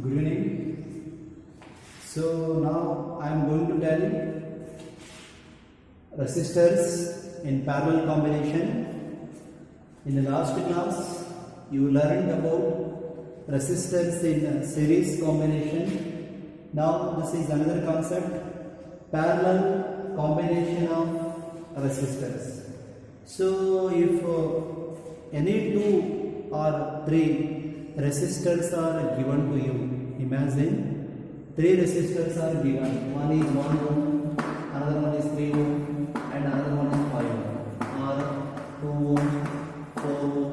Good evening. So now I am going to tell resistors in parallel combination. In the last class you learned about resistors in series combination. Now this is another concept, parallel combination of resistors. So if any two or three resistors are given to you, imagine three resistors are given. One is 1 ohm, another one is 3 ohm, and another one is 5 ohm, or 2 ohm, 4 ohm,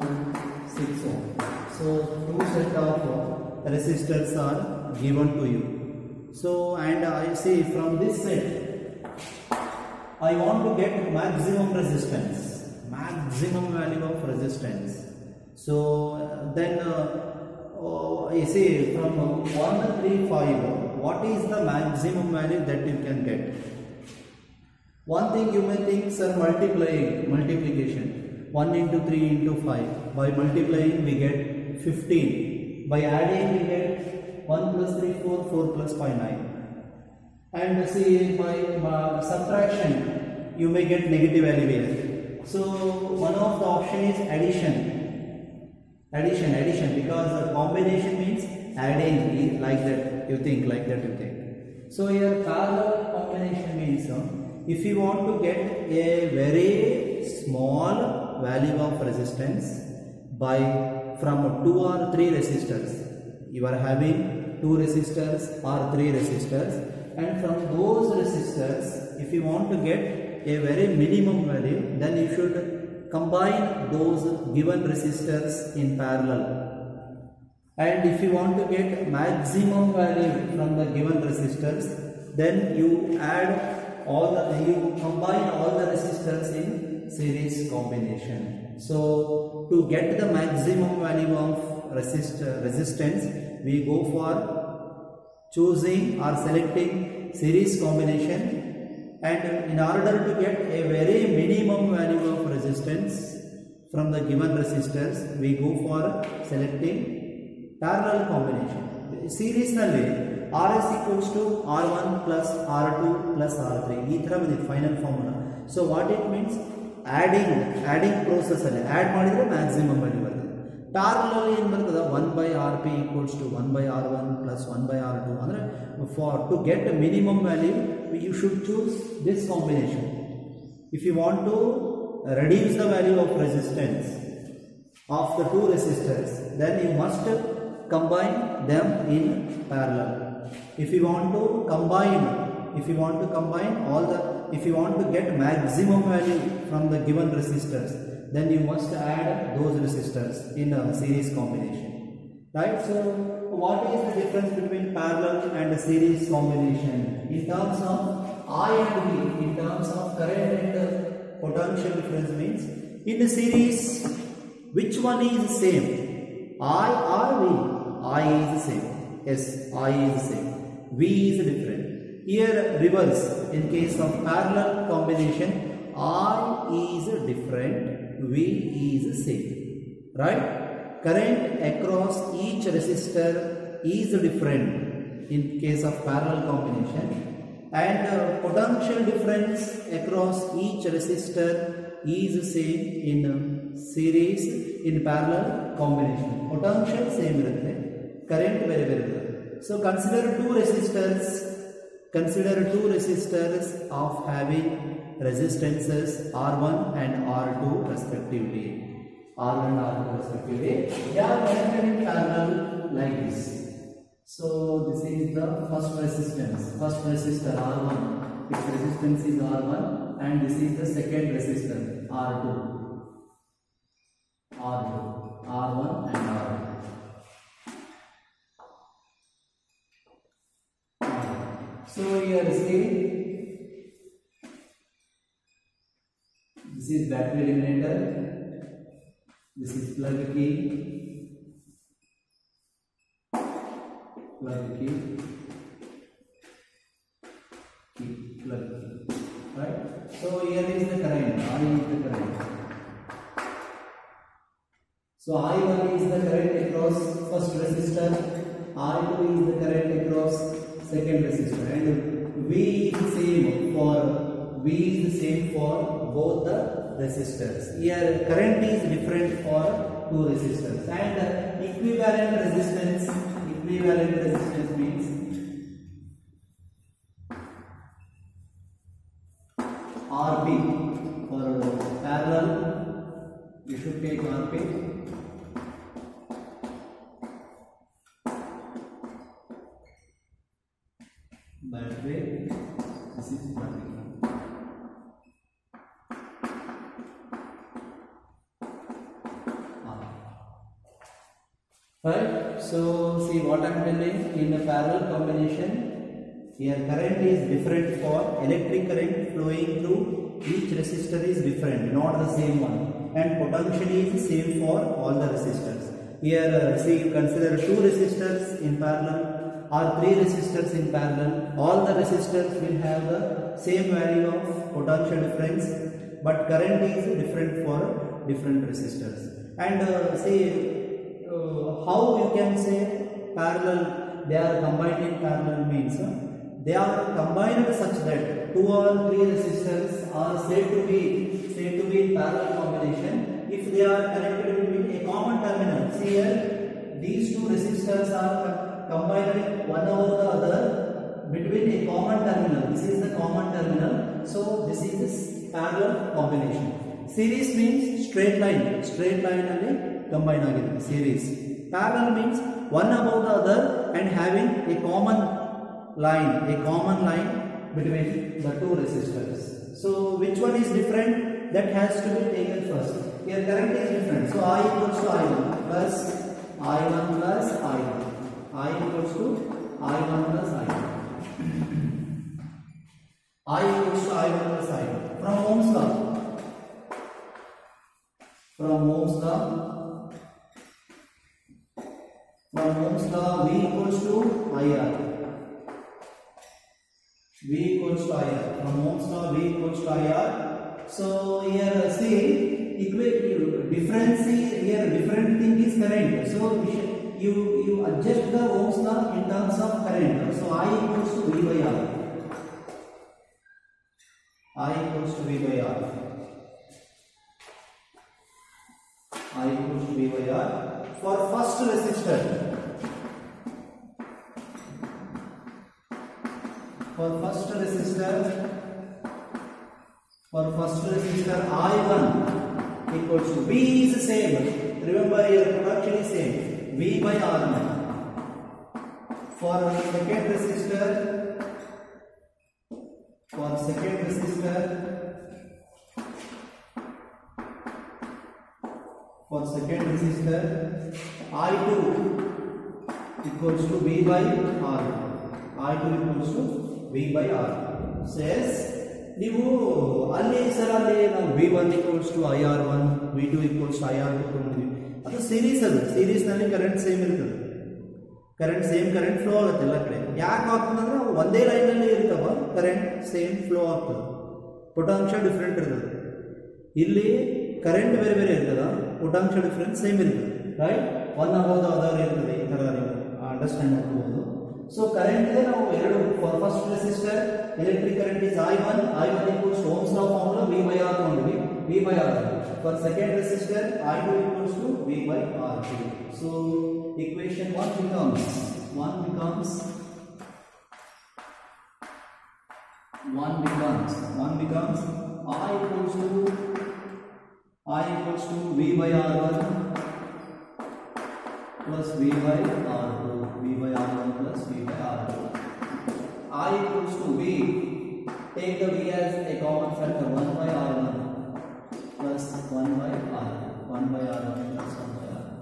6 ohm. So two set of resistors are given to you. So and I see from this set I want to get maximum resistance, maximum value of resistance. So then you see from 1, 3, 5, what is the maximum value that you can get? One thing you may think, sir, multiplication. 1 into 3 into 5. By multiplying we get 15. By adding we get 1 plus 3, 4, 4 plus 5, 9. And see by subtraction you may get negative value here. So one of the option is addition, because combination means adding, like that you think, So here parallel combination means if you want to get a very small value of resistance from 2 or 3 resistors, you are having 2 resistors or 3 resistors, and from those resistors if you want to get a very minimum value, then you should combine those given resistors in parallel. And if you want to get maximum value from the given resistors, then you combine all the resistors in series combination. So to get the maximum value of resistance, we go for choosing or selecting series combination. And in order to get a very minimum value of resistance from the given resistors, we go for selecting parallel combination. Seriously, RS equals to R1 plus R2 plus R3. This is the final formula. So what it means? Adding process. Add ಮಾಡಿದ್ರೆ maximum value ಬರ್ತದೆ. Parallel ಏನು ಬರ್ತದೆ? 1 by Rp equals to 1 by R1 plus 1 by R2. ಅಂದರೆ to get a minimum value, you should choose this combination. If you want to reduce the value of resistance of the two resistors, then you must combine them in parallel. If you want to get maximum value from the given resistors, then you must add those resistors in a series combination, right? So what is the difference between parallel and a series combination? In terms of I and V, in terms of current and potential difference means, in the series which one is same, I or V? I is same. Yes, I is same. V is different. Here reverse, in case of parallel combination, I is different, V is same, right? Current across each resistor is different in case of parallel combination, and potential difference across each resistor is same in series. In parallel combination potential same irutte, current very very. So consider two resistors of having resistances R1 and R2 respectively. They are connected in parallel like this. So this is the first resistor R1. Its resistance is R1, and this is the second resistor R2. R1 and R2. So here see, this is battery eliminator, this is plug key, plug key, right? So here is the current, I is the current. So I1 is the current across first resistor, R2 is second resistor, and V is the same for both the resistors. Here current is different for two resistors, and equivalent resistance means RP. For parallel you should take RP. That way this is working. Right, so see what I am telling. In a parallel combination, here current is different for electric current flowing through each resistor is different, not the same one, and potential is same for all the resistors. Here see, you consider two resistors in parallel or three resistors in parallel. All the resistors will have the same value of potential difference, but current is different for different resistors. And see, how you can say parallel, they are combined in parallel means they are combined such that two or three resistors are said to be in parallel combination if they are connected between a common terminal. See here, these two resistors are combined one over the other between a common terminal. This is the common terminal, so this is this parallel combination. Series means straight line and combine agide series. Parallel means one above the other and having a common line between the two resistors. So which one is different? That has to be taken first. Here current is different. So I equals to I1 plus I1 plus I1. I equals to I1 plus I1. I equals to I1 plus I1. From Ohm's law. From Ohm's law, V equals to IR. V equals to IR. From Ohm's law, V equals to IR. So here see, difference is here, different thing is current. So you adjust the Ohm's law in terms of current. So I equals to V by R. I equals to V by R. I equals to V by R. For first resistor, I1 equals to V is the same. Remember here production is same. V by R1. For second resistor, I2 equals to V by R. I2 equals to V by R. Says, ನೀವು ಅಲ್ಲಿ sir ಅಲ್ಲಿ ನಾವು V1 equals to IR1, V2 equals to IR2 ತಗೊಂಡ್ವಿ. ಅದು series ನಲ್ಲಿ current same ಇರ್ತದೆ. Current flow ಆಗುತ್ತೆ ಎಲ್ಲ ಕಡೆ. ಯಾಕೆ ಆಗ್ತದೆ ಅಂದ್ರೆ ಒಂದೇ ಲೈನ್ ಅಲ್ಲಿ ಇರ್ತಾವ, ಕರೆಂಟ್ ಸೇಮ್ ಫ್ಲೋ ಆಗ್ತದೆ. ಪೊಟೆನ್ಷಿಯಲ್ ಡಿಫರೆಂಟ್ ಇರ್ತದೆ. ಇಲ್ಲಿ ಕರೆಂಟ್ ಬೇರೆ ಬೇರೆ ಇರ್ತದ, ಪೊಟೆನ್ಷಿಯಲ್ ಡಿಫರೆನ್ಸ್ ಸೇಮ್ ಇರ್ತದೆ. ರೈಟ್, ಒನ್ ಅಬೌವ್ ಅದರ್ ಇರ್ತದೆ. ಈ ತರ ನೀವು ಅಂಡರ್ಸ್ಟ್ಯಾಂಡ್ ಮಾಡ್ಕೋಬಹುದು. So current is now for first resistor electric current is I1 equals to Ohm's law formula V by R only, V by R. For second resistor I2 equals to V by R2. So equation 1 becomes I equals to V by R1 plus V by R2, V by R1 plus V by R2. I equals to V, take the V as a common factor, 1 by R1 plus 1 by R2, 1 by R1 plus 1 by R2.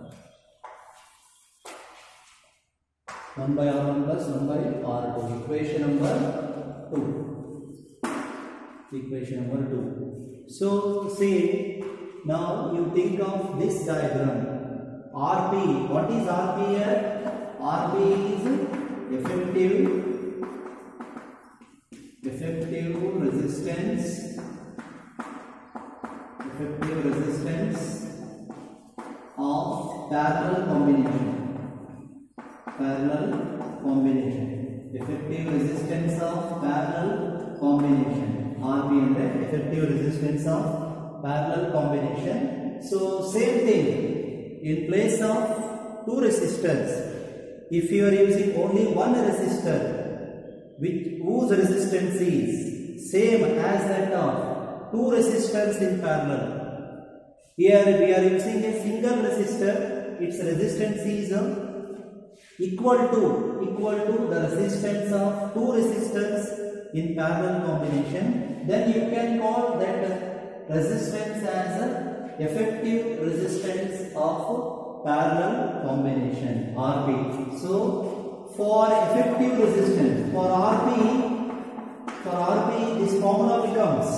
1 by R1 plus 1 by R2, equation number 2. So see, now you think of this diagram. RP, what is RP here? RP is effective resistance of parallel combination. effective resistance of parallel combination. RP ಅಂದ್ರೆ effective resistance of parallel combination. So same thing, in place of two resistors, if you are using only one resistor whose resistance is same as that of two resistors in parallel, here we are using a single resistor, its resistance is equal to the resistance of two resistors in parallel combination, then you can call that resistance as a effective resistance of parallel combination, RP. So for effective resistance, for RP this formula becomes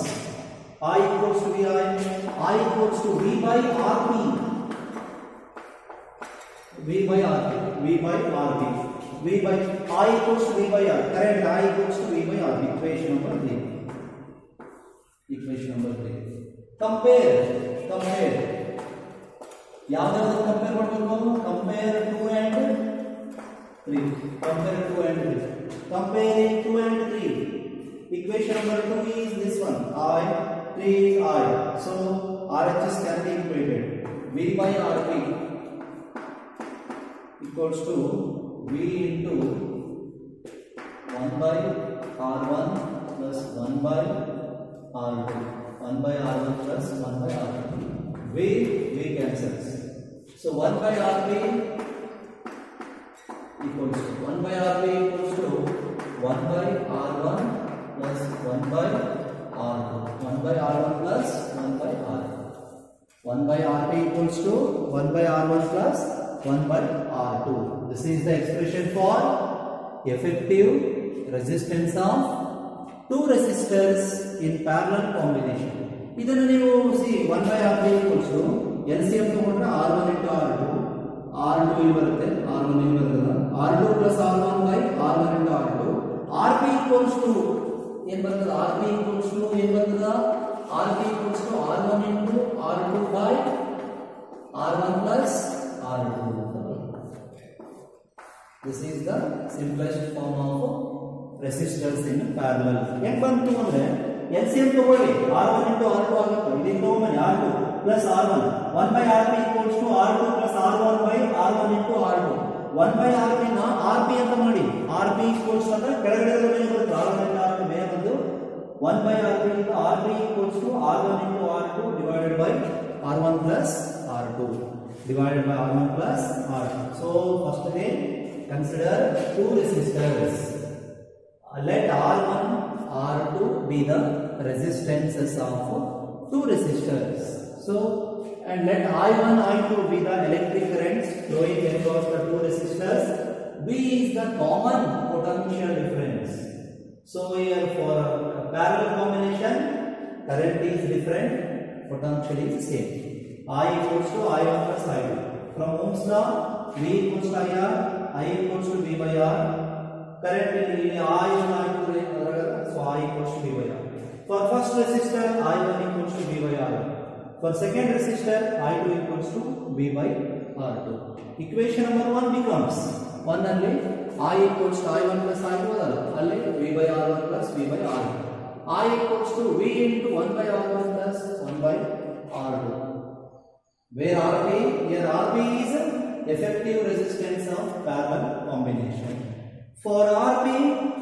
I equals to I equals to V by RP. V by I equals to V by R. Current I equals to V by R. Equation number 3. Compare. ಯಾವ್ದಾದ್ರು compare ಮಾಡಬೇಕು? Compare 2 and 3. Comparing 2 and 3. Equation number 2 is this one. 3 is I. So RHS can be equated. V by RP equals to V into 1 by R1 plus 1 by R2. 1 by R1 plus 1 by R2. V cancels. So 1 by RP equals to 1 by R1 plus 1 by R2. 1 by R1 plus 1 by R2. 1 by RP equals to 1 by R1 plus 1 by R2. This is the expression for effective resistance of two resistors in parallel combination. ಇದನ್ನು ನೀವು see 1 by RP equals to LCM ತಗೊಂಡ್ರೆ R1 into R2, R2 ಇಲ್ಲಿ ಬರುತ್ತೆ, R1 ಇಲ್ಲಿ ಬರ್ತದೆ, R2 plus R1 by R1 into R2, RP equals to ಏನು ಬರ್ತದೆ? RP equals to ಏನು ಬರ್ತದೆ? RP equals to R1 into R2 by R1 plus R2. This is the simplest form of resistors in parallel. ಏನು ಬಂತು ಅಂದ್ರೆ LCM ತಗೊಳ್ಳಿ, R1 into R2 ಆಗುತ್ತೆ, ಇದನ್ನ ತಗೊಂಬನ್ನಿ, R2 plus R1, 1 by RP equals to R2 plus R1 by R1 into R2. 1 by RP ನ RP ಅಂತ ಮಾಡಿ, RP equals ಅಂದ್ರೆ ಕೆಳಗಡೆ ಮೇಲೆ ಬರುತ್ತೆ, R1 into R2 ಮೇಲೆ ಬಂದು 1 by RP into RP equals to R1 into R2 divided by R1 plus R2 divided by R1 plus R2. So first again consider two resistors. Let R1 R2 be the resistances of two resistors. So and let I1 I2 be the electric currents flowing across the two resistors. V is the common potential difference. So here for parallel combination, current is different, potential is same. I equals to I1 plus I2. From Ohm's law, V equals to IR, I equals to V by R. Current in I1 I2, so I equals to V by R. For first resistor, I1 equals to V by R1. For second resistor, I2 equals to V by R2. Equation number 1 becomes 1 only I equals to I1 plus I2 only V by R1 plus V by R2. I equals to V into 1 by R1 plus 1 by R2. Where RP? Here RP is effective resistance of parallel combination. For RP,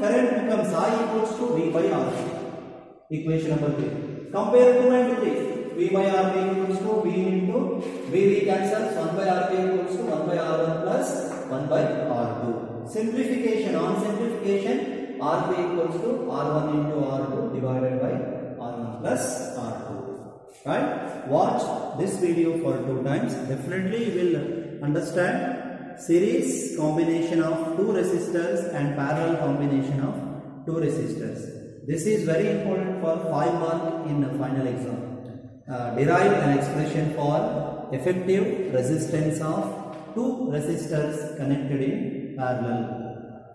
current becomes I equals to V by RP. Equation number 3. Compare 2 and 3. V by RP equals to V into V cancels, 1 by RP equals to 1 by R1 plus 1 by R2. Simplification, on simplification, RP equals to R1 into R2 divided by R1 plus R2. Right? Watch this video for 2 times. Definitely you will understand series combination of two resistors and parallel combination of two resistors. This is very important for 5 mark in the final exam. Derive an expression for effective resistance of two resistors connected in parallel,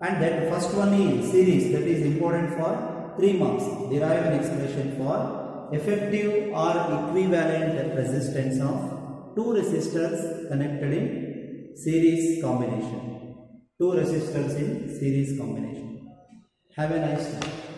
and that first one is series, that is important for 3 marks. Derive an expression for effective or equivalent resistance of two resistors connected in series combination. Two resistors in series combination. Have a nice day.